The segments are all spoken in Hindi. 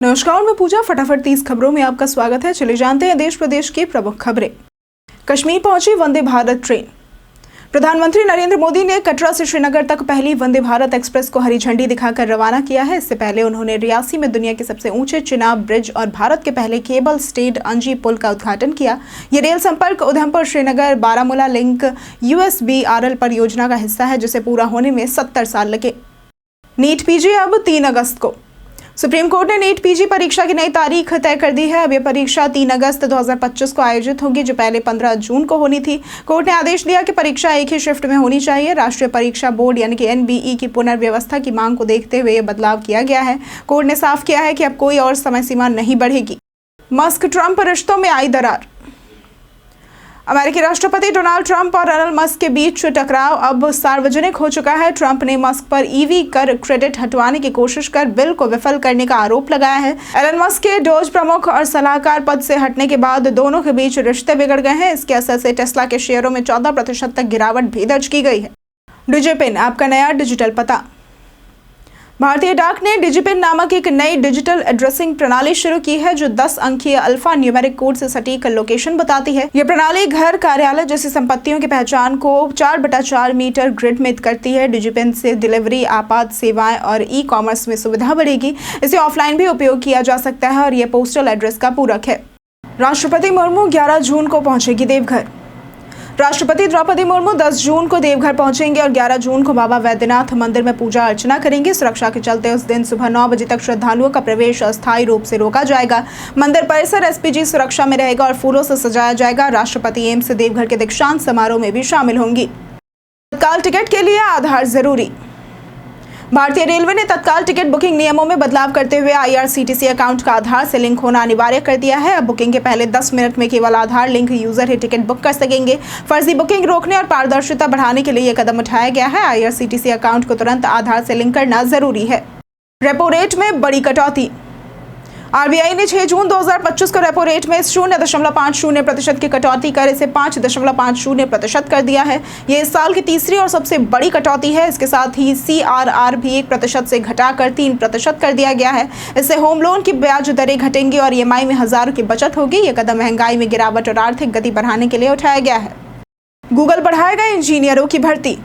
नमस्कार, मैं पूजा। फटाफट 30 खबरों में आपका स्वागत है। चले जानते हैं देश प्रदेश की प्रमुख खबरें। कश्मीर पहुंची वंदे भारत ट्रेन। प्रधानमंत्री नरेंद्र मोदी ने कटरा से श्रीनगर तक पहली वंदे भारत एक्सप्रेस को हरी झंडी दिखाकर रवाना किया है। इससे पहले उन्होंने रियासी में दुनिया के सबसे ऊंचे चिनाब ब्रिज और भारत के पहले केबल स्टेड अंजी पुल का उद्घाटन किया। ये रेल संपर्क उधमपुर श्रीनगर बारामूला लिंक USBRL परियोजना का हिस्सा है, जिसे पूरा होने में 70 साल लगे। नीट पीजी अब 3 अगस्त को। सुप्रीम कोर्ट ने नीट पीजी परीक्षा की नई तारीख तय कर दी है। अब यह परीक्षा 3 अगस्त 2025 को आयोजित होगी, जो पहले 15 जून को होनी थी। कोर्ट ने आदेश दिया कि परीक्षा एक ही शिफ्ट में होनी चाहिए। राष्ट्रीय परीक्षा बोर्ड यानी कि NBE की पुनर्व्यवस्था की मांग को देखते हुए यह बदलाव किया गया है। कोर्ट ने साफ किया है कि अब कोई और समय सीमा नहीं बढ़ेगी। मस्क ट्रंप रिश्तों में आई दरार। अमेरिकी राष्ट्रपति डोनाल्ड ट्रंप और एलन मस्क के बीच टकराव अब सार्वजनिक हो चुका है। ट्रंप ने मस्क पर EV कर क्रेडिट हटवाने की कोशिश कर बिल को विफल करने का आरोप लगाया है। एलन मस्क के डोज प्रमुख और सलाहकार पद से हटने के बाद दोनों के बीच रिश्ते बिगड़ गए हैं। इसके असर से टेस्ला के शेयरों में 14% तक गिरावट भी दर्ज की गई है। डिजिपिन, आपका नया डिजिटल पता। भारतीय डाक ने डिजिपिन नामक एक नई डिजिटल एड्रेसिंग प्रणाली शुरू की है, जो 10 अंकीय अल्फा न्यूमेरिक कोड से सटीक लोकेशन बताती है। यह प्रणाली घर, कार्यालय जैसी संपत्तियों की पहचान को 4/4 मीटर ग्रिड में करती है। डिजिपिन से डिलीवरी, आपात सेवाएं और ई-कॉमर्स में सुविधा बढ़ेगी। इसे ऑफलाइन भी उपयोग किया जा सकता है और यह पोस्टल एड्रेस का पूरक है। राष्ट्रपति मुर्मू 11 जून को पहुंचेगी देवघर। राष्ट्रपति द्रौपदी मुर्मू 10 जून को देवघर पहुंचेंगे और 11 जून को बाबा वैद्यनाथ मंदिर में पूजा अर्चना करेंगे। सुरक्षा के चलते उस दिन सुबह 9 बजे तक श्रद्धालुओं का प्रवेश अस्थायी रूप से रोका जाएगा। मंदिर परिसर SPG सुरक्षा में रहेगा और फूलों से सजाया जाएगा। राष्ट्रपति एम्स से देवघर के दीक्षांत समारोह में भी शामिल होंगी। तत्काल टिकट के लिए आधार जरूरी। भारतीय रेलवे ने तत्काल टिकट बुकिंग नियमों में बदलाव करते हुए IRCTC अकाउंट का आधार से लिंक होना अनिवार्य कर दिया है। अब बुकिंग के पहले 10 मिनट में केवल आधार लिंक यूजर ही टिकट बुक कर सकेंगे। फर्जी बुकिंग रोकने और पारदर्शिता बढ़ाने के लिए यह कदम उठाया गया है। IRCTC अकाउंट को तुरंत आधार से लिंक करना जरूरी है। रेपो रेट में बड़ी कटौती। RBI ने 6 जून 2025 को रेपो रेट में 0.50% की कटौती कर इसे 5.50% कर दिया है। ये इस साल की तीसरी और सबसे बड़ी कटौती है। इसके साथ ही CRR भी 1% से घटाकर 3% कर दिया गया है। इससे होम लोन की ब्याज दरें घटेंगी और EMI में हजारों की बचत होगी। यह कदम महंगाई में गिरावट और आर्थिक गति बढ़ाने के लिए उठाया गया है। गूगल बढ़ाएगा इंजीनियरों की भर्ती।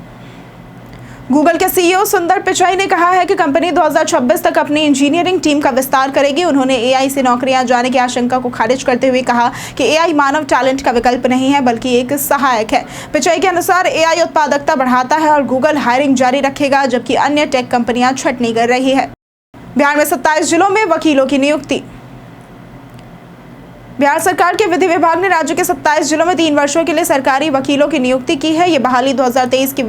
गूगल के CEO सुंदर पिचाई ने कहा है कि कंपनी 2026 तक अपनी इंजीनियरिंग टीम का विस्तार करेगी। उन्होंने AI से नौकरियां जाने की आशंका को खारिज करते हुए कहा कि AI मानव टैलेंट का विकल्प नहीं है, बल्कि एक सहायक है। पिचाई के अनुसार AI उत्पादकता बढ़ाता है और गूगल हायरिंग जारी रखेगा, जबकि अन्य टेक कंपनियां छटनी कर रही है। बिहार में 27 जिलों में वकीलों की नियुक्ति। बिहार सरकार के विधि विभाग ने राज्य के 27 जिलों में 3 वर्षों के लिए सरकारी वकीलों की नियुक्ति की है। ये बहाली 2023 की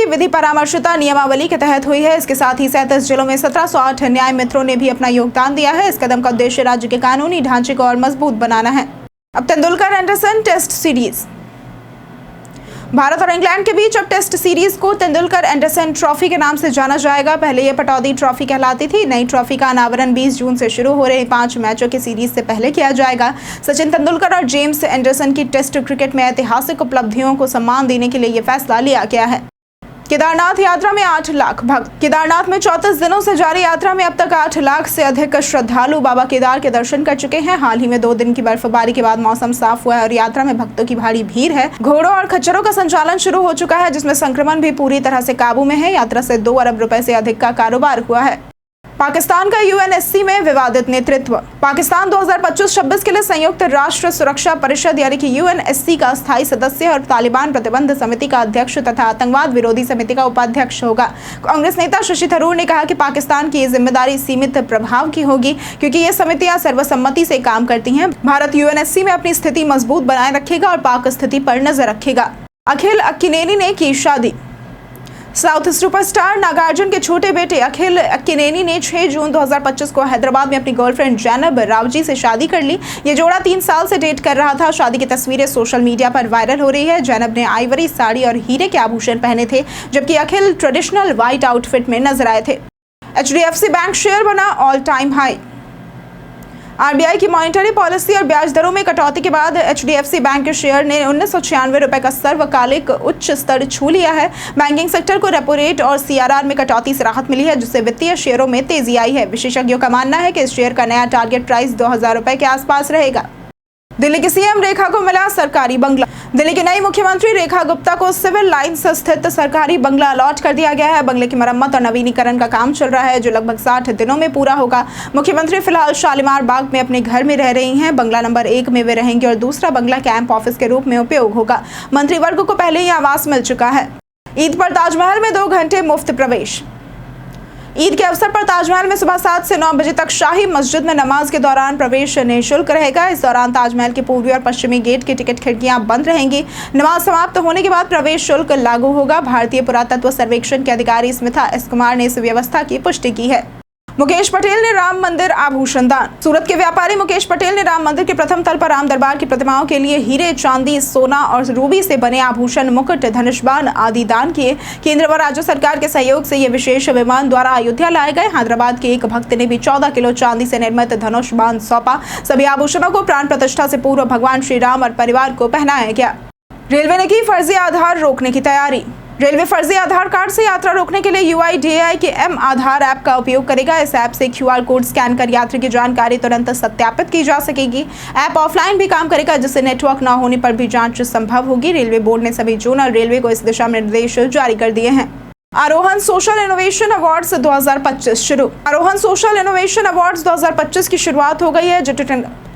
विधि परामर्शिता नियमावली के तहत हुई है। इसके साथ ही 37 जिलों में 1708 न्याय मित्रों ने भी अपना योगदान दिया है। इस कदम का उद्देश्य राज्य के कानूनी ढांचे को और मजबूत बनाना है। अब Tendulkar Anderson test series. Bharat और इंग्लैंड के बीच अब टेस्ट सीरीज को तेंदुलकर एंडरसन ट्रॉफी के नाम से जाना जाएगा। पहले यह पटौदी ट्रॉफी कहलाती थी। नई ट्रॉफी का अनावरण 20 जून से शुरू हो रहे 5 मैचों की सीरीज से पहले किया जाएगा। सचिन तेंदुलकर और जेम्स एंडरसन की टेस्ट क्रिकेट में ऐतिहासिक उपलब्धियों को सम्मान देने के लिए यह फैसला लिया गया है। केदारनाथ यात्रा में 8 लाख भक्त। केदारनाथ में 34 दिनों से जारी यात्रा में अब तक 8 लाख से अधिक श्रद्धालु बाबा केदार के दर्शन कर चुके हैं। हाल ही में 2 दिन की बर्फबारी के बाद मौसम साफ हुआ है और यात्रा में भक्तों की भारी भीड़ है। घोड़ों और खच्चरों का संचालन शुरू हो चुका है, जिसमें संक्रमण भी पूरी तरह से काबू में है। यात्रा से 2 अरब रुपए से अधिक का कारोबार हुआ है। पाकिस्तान का UNSC में विवादित नेतृत्व। पाकिस्तान 2025-26 के लिए संयुक्त राष्ट्र सुरक्षा परिषद यानी कि UNSC का स्थायी सदस्य और तालिबान प्रतिबंध समिति का अध्यक्ष तथा आतंकवाद विरोधी समिति का उपाध्यक्ष होगा। कांग्रेस नेता शशि थरूर ने कहा कि पाकिस्तान की ये जिम्मेदारी सीमित प्रभाव की होगी, क्योंकि ये समितियां सर्वसम्मति से काम करती हैं। भारत UNSC में अपनी स्थिति मजबूत बनाए रखेगा और पाक स्थिति पर नजर रखेगा। अखिल अक्किनेनी ने की शादी। साउथ सुपरस्टार नागार्जुन के छोटे बेटे अखिल अक्किनेनी ने 6 जून 2025 को हैदराबाद में अपनी गर्लफ्रेंड जैनब रावजी से शादी कर ली। ये जोड़ा 3 साल से डेट कर रहा था। शादी की तस्वीरें सोशल मीडिया पर वायरल हो रही है। जैनब ने आइवरी साड़ी और हीरे के आभूषण पहने थे, जबकि अखिल ट्रेडिशनल व्हाइट आउटफिट में नजर आए थे। HDFC बैंक शेयर बना ऑल टाइम हाई। आरबीआई की मॉनिटरी पॉलिसी और ब्याज दरों में कटौती के बाद एचडीएफसी बैंक के शेयर ने 1996 रुपए का सर्वकालिक उच्च स्तर छू लिया है। बैंकिंग सेक्टर को रेपो रेट और सीआरआर में कटौती से राहत मिली है, जिससे वित्तीय शेयरों में तेजी आई है। विशेषज्ञों का मानना है कि इस शेयर का नया टारगेट प्राइस 2000 रुपए के आसपास रहेगा। दिल्ली की सीएम रेखा को मिला सरकारी बंगला। दिल्ली की नई मुख्यमंत्री रेखा गुप्ता को सिविल लाइंस स्थित सरकारी बंगला अलॉट कर दिया गया है। बंगले की मरम्मत और नवीनीकरण का काम चल रहा है, जो लगभग 60 दिनों में पूरा होगा। मुख्यमंत्री फिलहाल शालीमार बाग में अपने घर में रह रही हैं। बंगला नंबर 1 में वे रहेंगे और दूसरा बंगला कैंप ऑफिस के रूप में उपयोग होगा। मंत्रिवर्ग को पहले ही आवास मिल चुका है। ईद पर ताजमहल में 2 घंटे मुफ्त प्रवेश। ईद के अवसर पर ताजमहल में सुबह 7 से 9 बजे तक शाही मस्जिद में नमाज के दौरान प्रवेश निःशुल्क रहेगा। इस दौरान ताजमहल के पूर्वी और पश्चिमी गेट की टिकट खिड़कियां बंद रहेंगी। नमाज समाप्त होने के बाद प्रवेश शुल्क लागू होगा। भारतीय पुरातत्व सर्वेक्षण के अधिकारी स्मिता एस कुमार ने इस व्यवस्था की पुष्टि की है। मुकेश पटेल ने राम मंदिर आभूषण दान। सूरत के व्यापारी मुकेश पटेल ने राम मंदिर के प्रथम तल पर राम दरबार की प्रतिमाओं के लिए हीरे, चांदी, सोना और रूबी से बने आभूषण, मुकुट, धनुष्बाण आदि दान किए। केंद्र व राज्य सरकार के सहयोग से ये विशेष विमान द्वारा अयोध्या लाए गए। हैदराबाद के एक भक्त ने भी 14 किलो चांदी से निर्मित धनुष्बाण सौंपा। सभी आभूषणों को प्राण प्रतिष्ठा से पूर्व भगवान श्री राम और परिवार को पहनाया गया। रेलवे ने की फर्जी आधार रोकने की तैयारी। रेलवे फर्जी आधार कार्ड से यात्रा रोकने के लिए यूआईडीएआई के एम आधार ऐप का उपयोग करेगा। इस ऐप से क्यूआर कोड स्कैन कर यात्री की जानकारी तुरंत सत्यापित की जा सकेगी। ऐप ऑफलाइन भी काम करेगा, जिससे नेटवर्क न होने पर भी जांच संभव होगी। रेलवे बोर्ड ने सभी जोनल रेलवे को इस दिशा में निर्देश जारी कर दिए हैं। आरोहन सोशल इनोवेशन अवार्ड्स 2025 शुरू। आरोहन सोशल इनोवेशन अवार्ड्स 2025 की शुरुआत हो गई है, जो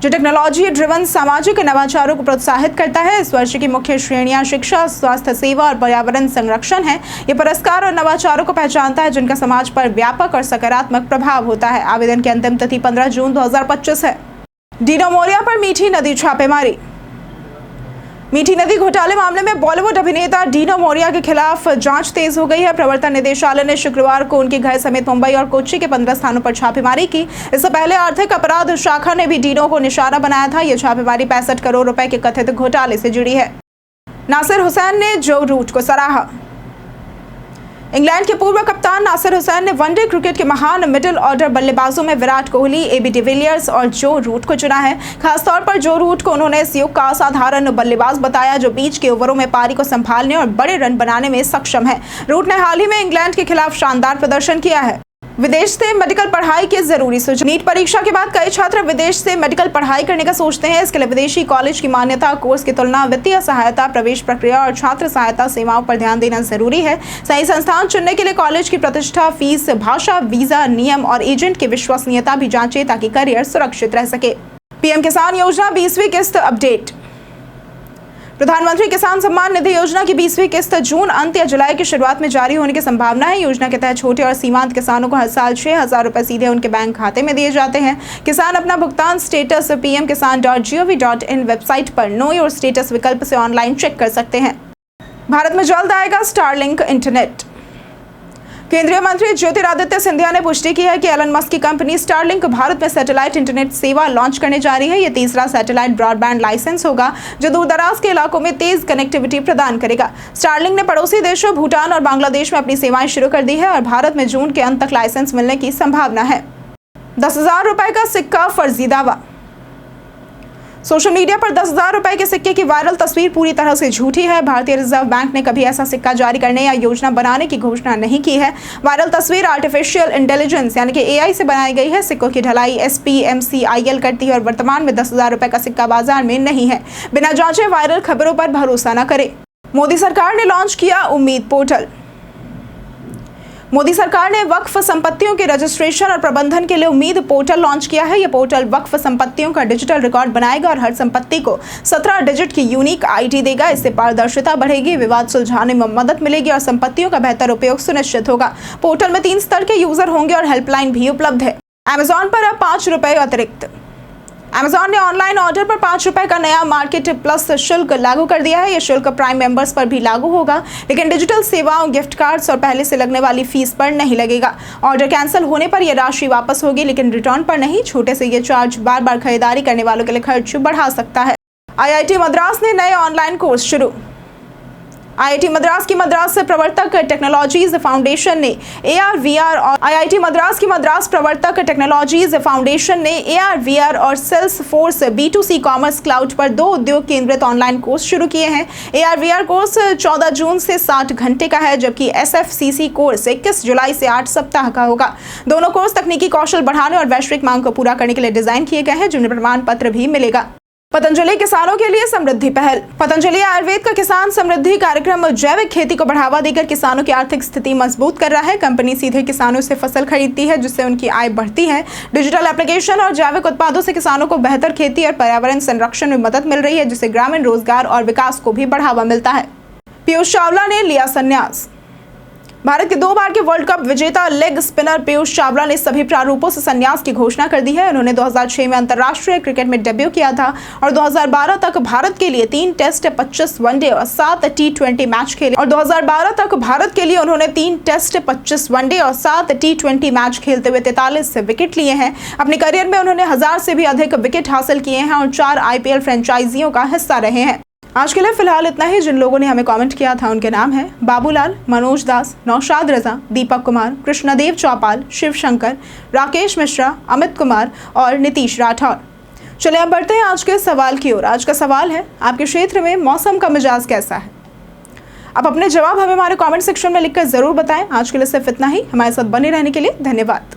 टेक्नोलॉजी ड्रिवन सामाजिक नवाचारों को प्रोत्साहित करता है। इस वर्ष की मुख्य श्रेणियां शिक्षा, स्वास्थ्य सेवा और पर्यावरण संरक्षण है। ये पुरस्कार और नवाचारों को पहचानता है जिनका समाज पर व्यापक और सकारात्मक प्रभाव होता है। आवेदन की अंतिम तिथि 15 जून 2025 है। डीनो मोरिया पर मीठी नदी छापेमारी। मीठी नदी घोटाले मामले में बॉलीवुड अभिनेता डीनो मोरिया के खिलाफ जांच तेज हो गई है। प्रवर्तन निदेशालय ने शुक्रवार को उनके घर समेत मुंबई और कोच्चि के 15 स्थानों पर छापेमारी की। इससे पहले आर्थिक अपराध शाखा ने भी डीनो को निशाना बनाया था। यह छापेमारी 65 करोड़ रुपए के कथित घोटाले से जुड़ी है। नासिर हुसैन ने जो रूट को सराहा। इंग्लैंड के पूर्व कप्तान नासिर हुसैन ने वनडे क्रिकेट के महान मिडिल ऑर्डर बल्लेबाजों में विराट कोहली, एबी डिविलियर्स और जो रूट को चुना है। खासतौर पर जो रूट को उन्होंने इस युग का असाधारण बल्लेबाज बताया, जो बीच के ओवरों में पारी को संभालने और बड़े रन बनाने में सक्षम है। रूट ने हाल ही में इंग्लैंड के खिलाफ शानदार प्रदर्शन किया है। विदेश से मेडिकल पढ़ाई के जरूरी सुझाव। नीट परीक्षा के बाद कई छात्र विदेश से मेडिकल पढ़ाई करने का सोचते हैं। इसके लिए विदेशी कॉलेज की मान्यता, कोर्स की तुलना, वित्तीय सहायता, प्रवेश प्रक्रिया और छात्र सहायता सेवाओं पर ध्यान देना जरूरी है। सही संस्थान चुनने के लिए कॉलेज की प्रतिष्ठा, फीस, भाषा, वीजा, नियम और एजेंट की विश्वसनीयता भी जांचें ताकि करियर सुरक्षित रह सके। पीएम किसान योजना 20वीं किस्त अपडेट। प्रधानमंत्री किसान सम्मान निधि योजना की 20वीं किस्त जून अंत या जुलाई की शुरुआत में जारी होने की संभावना है। योजना के तहत छोटे और सीमांत किसानों को हर साल 6,000 रुपए सीधे उनके बैंक खाते में दिए जाते हैं। किसान अपना भुगतान स्टेटस pmkisan.gov.in वेबसाइट पर नो योर स्टेटस विकल्प से ऑनलाइन चेक कर सकते हैं। भारत में जल्द आएगा स्टारलिंक इंटरनेट। केंद्रीय मंत्री ज्योतिरादित्य सिंधिया ने पुष्टि की है कि एलन मस्क की कंपनी स्टारलिंक भारत में सैटेलाइट इंटरनेट सेवा लॉन्च करने जा रही है। यह तीसरा सैटेलाइट ब्रॉडबैंड लाइसेंस होगा, जो दूरदराज के इलाकों में तेज कनेक्टिविटी प्रदान करेगा। स्टारलिंक ने पड़ोसी देशों भूटान और बांग्लादेश में अपनी सेवाएं शुरू कर दी है और भारत में जून के अंत तक लाइसेंस मिलने की संभावना है। 10,000 रुपए का सिक्का फर्जी दावा। सोशल मीडिया पर 10,000 रुपए के सिक्के की वायरल तस्वीर पूरी तरह से झूठी है। भारतीय रिजर्व बैंक ने कभी ऐसा सिक्का जारी करने या योजना बनाने की घोषणा नहीं की है। वायरल तस्वीर आर्टिफिशियल इंटेलिजेंस यानी कि एआई से बनाई गई है। सिक्कों की ढलाई SPMCIL करती है और वर्तमान में 10,000 रुपए का सिक्का बाजार में नहीं है। बिना जांचे वायरल खबरों पर भरोसा न करें। मोदी सरकार ने लॉन्च किया उम्मीद पोर्टल। मोदी सरकार ने वक्फ संपत्तियों के रजिस्ट्रेशन और प्रबंधन के लिए उम्मीद पोर्टल लॉन्च किया है। यह पोर्टल वक्फ संपत्तियों का डिजिटल रिकॉर्ड बनाएगा और हर संपत्ति को 17 डिजिट की यूनिक आईडी देगा। इससे पारदर्शिता बढ़ेगी, विवाद सुलझाने में मदद मिलेगी और संपत्तियों का बेहतर उपयोग सुनिश्चित होगा। पोर्टल में 3 स्तर के यूजर होंगे और हेल्पलाइन भी उपलब्ध है। अमेजॉन पर अब 5 रुपए अतिरिक्त। अमेजॉन ने ऑनलाइन ऑर्डर पर 5 रुपए का नया मार्केट प्लस शुल्क लागू कर दिया है। यह शुल्क प्राइम मेंबर्स पर भी लागू होगा, लेकिन डिजिटल सेवाओं, गिफ्ट कार्ड्स और पहले से लगने वाली फीस पर नहीं लगेगा। ऑर्डर कैंसिल होने पर यह राशि वापस होगी, लेकिन रिटर्न पर नहीं। छोटे से ये चार्ज बार बार खरीदारी करने वालों के लिए खर्च बढ़ा सकता है। IIT मद्रास ने नए ऑनलाइन कोर्स शुरू। आईआईटी मद्रास की मद्रास प्रवर्तक टेक्नोलॉजीज फाउंडेशन ने AR/VR और आईआईटी मद्रास की मद्रास प्रवर्तक टेक्नोलॉजीज फाउंडेशन ने AR/VR और सेल्सफोर्स B2C कॉमर्स क्लाउड पर 2 उद्योग केंद्रित ऑनलाइन कोर्स शुरू किए हैं। AR/VR कोर्स 14 जून से 60 घंटे का है, जबकि SFCC कोर्स 21 जुलाई से 8 सप्ताह का होगा। दोनों कोर्स तकनीकी कौशल बढ़ाने और वैश्विक मांग को पूरा करने के लिए डिजाइन किए गए हैं, जिनमें प्रमाण पत्र भी मिलेगा। पतंजलि किसानों के लिए समृद्धि पहल। पतंजलि आयुर्वेद का किसान समृद्धि कार्यक्रम जैविक खेती को बढ़ावा देकर किसानों की आर्थिक स्थिति मजबूत कर रहा है। कंपनी सीधे किसानों से फसल खरीदती है, जिससे उनकी आय बढ़ती है। डिजिटल एप्लीकेशन और जैविक उत्पादों से किसानों को बेहतर खेती और पर्यावरण संरक्षण में मदद मिल रही है, जिससे ग्रामीण रोजगार और विकास को भी बढ़ावा मिलता है। पीयूष चावला ने लिया संन्यास। भारत के 2 बार के वर्ल्ड कप विजेता लेग स्पिनर पीयूष चावला ने सभी प्रारूपों से संन्यास की घोषणा कर दी है। उन्होंने 2006 में अंतर्राष्ट्रीय क्रिकेट में डेब्यू किया था और 2012 तक भारत के लिए 3 टेस्ट, 25 वनडे और 7 T20 मैच खेले। और 2012 तक भारत के लिए उन्होंने 3 टेस्ट, 25 वनडे और 7 T20 मैच खेलते हुए 43 विकेट लिए हैं। अपने करियर में उन्होंने 1000 से भी अधिक विकेट हासिल किए हैं और 4 IPL फ्रेंचाइजियों का हिस्सा रहे हैं। आज के लिए फिलहाल इतना ही। जिन लोगों ने हमें कमेंट किया था उनके नाम हैं बाबूलाल, मनोज दास, नौशाद रजा, दीपक कुमार, कृष्णदेव चौपाल, शिव शंकर, राकेश मिश्रा, अमित कुमार और नीतीश राठौर। चलिए अब बढ़ते हैं आज के सवाल की ओर। आज का सवाल है, आपके क्षेत्र में मौसम का मिजाज कैसा है? आप अपने जवाब हमें हमारे कमेंट सेक्शन में लिखकर जरूर बताएं। आज के लिए सिर्फ इतना ही। हमारे साथ बने रहने के लिए धन्यवाद।